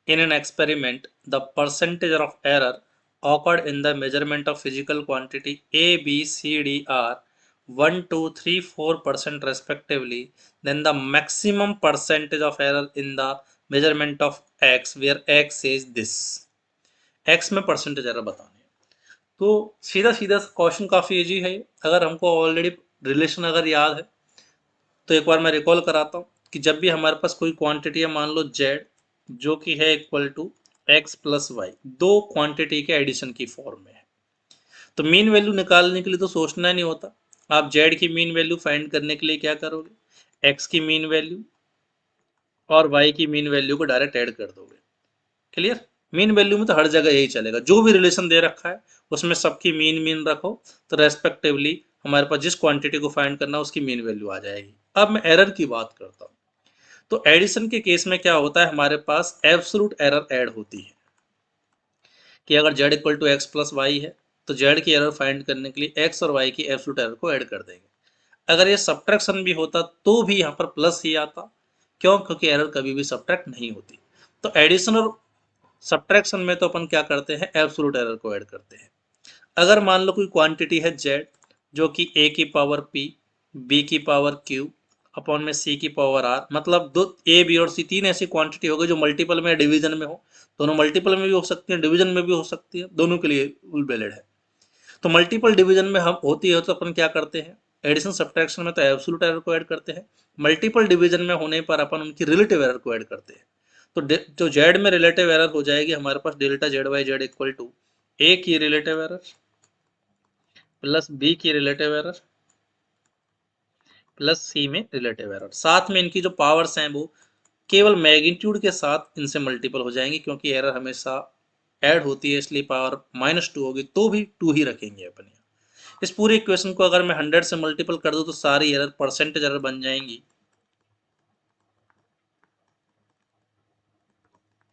In an experiment, the percentage of error occurred in the measurement of physical quantity A, B, C, D are 1, 2, 3, 4% respectively. Then the maximum percentage of error in the measurement of X, where X is this. X में percentage error बतानी है। तो सीधा सीधा question काफ़ी easy है। अगर हमको ऑलरेडी रिलेशन अगर याद है तो एक बार मैं रिकॉल कराता हूँ कि जब भी हमारे पास कोई क्वांटिटी है, मान लो z जो कि है equal to x plus Y, दो क्वांटिटी के एडिशन की फॉर्म में है, तो मीन वैल्यू निकालने के लिए तो सोचना नहीं होता। आप z की मीन वैल्यू फाइंड करने के लिए क्या करोगे, x की मीन वैल्यू और y की मीन वैल्यू को डायरेक्ट ऐड कर दोगे। क्लियर। मीन वैल्यू में तो हर जगह यही चलेगा, जो भी रिलेशन दे रखा है उसमें सबकी मीन मीन रखो, तो रेस्पेक्टिवली हमारे पास जिस क्वांटिटी को फाइंड करना है उसकी मीन वैल्यू आ जाएगी। अब मैं एरर की बात करता हूँ। तो एडिशन के केस में क्या होता है, हमारे पास एब्सोल्यूट एरर ऐड होती है कि अगर z equal to X plus Y है तो z की एरर फाइंड करने के लिए x और y की एब्सोल्यूट एरर को ऐड कर देंगे। अगर ये सब्ट्रैक्शन भी होता तो भी यहाँ पर प्लस ही आता। क्यों? क्योंकि एरर कभी भी सब्ट्रैक्ट नहीं होती। तो एडिशन और सब्ट्रैक्शन में तो अपन क्या करते हैं, एब्सोल्यूट एरर को ऐड करते हैं। अगर मान लो कोई क्वांटिटी है z जो कि a की पावर p, b की पावर q अपॉन में c की पावर r, मतलब दो a b और c तीन ऐसी क्वांटिटी हो गई जो मल्टीपल में डिवीजन में हो। दोनों मल्टीपल में भी हो सकती है, डिवीजन में भी हो सकती है, दोनों के लिए रूल वैलिड है। तो मल्टीपल डिवीजन में हम होती है तो अपन क्या करते हैं, एडिशन सब्ट्रैक्शन में तो एब्सोल्यूट एरर को ऐड करते हैं। मल्टीपल डिवीजन में होने पर अपन उनकी रिलेटिव एरर को ऐड करते हैं। तो जो जेड में रिलेटिव एरर हो जाएगी हमारे पास delta Z by Z equal to A की रिलेटिव एरर प्लस बी की रिलेटिव एरर प्लस सी में रिलेटिव एरर। साथ में इनकी जो पावर्स हैं वो केवल मैग्नीट्यूड के साथ इनसे मल्टीपल हो जाएंगी, क्योंकि एरर हमेशा ऐड होती है, इसलिए पावर -2 होगी तो भी 2 ही रखेंगे अपन। इस पूरे इक्वेशन को अगर मैं 100 से मल्टीपल कर दूं तो सारी एरर परसेंटेज एरर बन जाएंगी,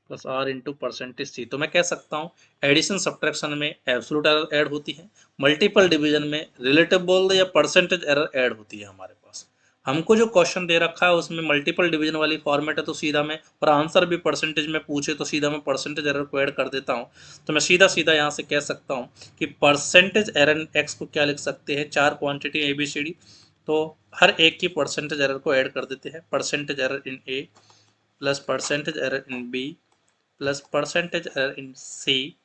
प्लस आर इंटू परसेंटेज सी। तो मैं कह सकता हूँ एडिशन सब्ट्रैक्शन में एब्सोल्यूट एरर ऐड होती है, मल्टीपल डिवीजन में रिलेटिव बोल दे या परसेंटेज एरर ऐड होती है हमारे पास। हमको जो क्वेश्चन दे रखा है उसमें मल्टीपल डिवीजन वाली फॉर्मेट है, तो सीधा मैं, और आंसर भी परसेंटेज में पूछे तो सीधा मैं परसेंटेज एरर को ऐड कर देता हूँ। तो मैं सीधा सीधा यहाँ से कह सकता हूँ कि परसेंटेज एरर एक्स को क्या लिख सकते हैं, चार quantity A B C D, तो हर एक की परसेंटेज एरर को ऐड कर देते हैं। Percentage error in A plus percentage error in B plus percentage error in C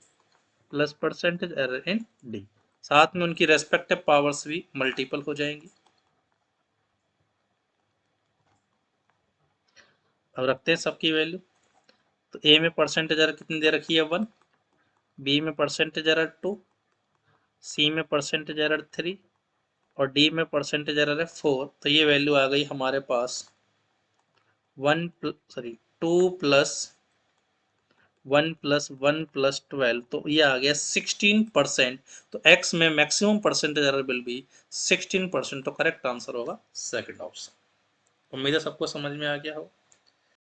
plus percentage error in D. साथ में उनकी रेस्पेक्टिव पावर्स भी मल्टीपल हो जाएंगी। अब रखते हैं सबकी वैल्यू। तो ए में परसेंटेज एरर कितनी दे रखी है 1, बी में परसेंटेज एरर 2, सी में परसेंटेज एरर 3 और डी में परसेंटेज एरर है 4। तो ये वैल्यू आ गई हमारे पास 2 प्लस 1 प्लस 1 प्लस 12, तो ये आ गया 16%। तो x में maximum percentage error will be 16%। तो करेक्ट आंसर होगा सेकंड ऑप्शन। उम्मीद है सबको समझ में आ गया हो।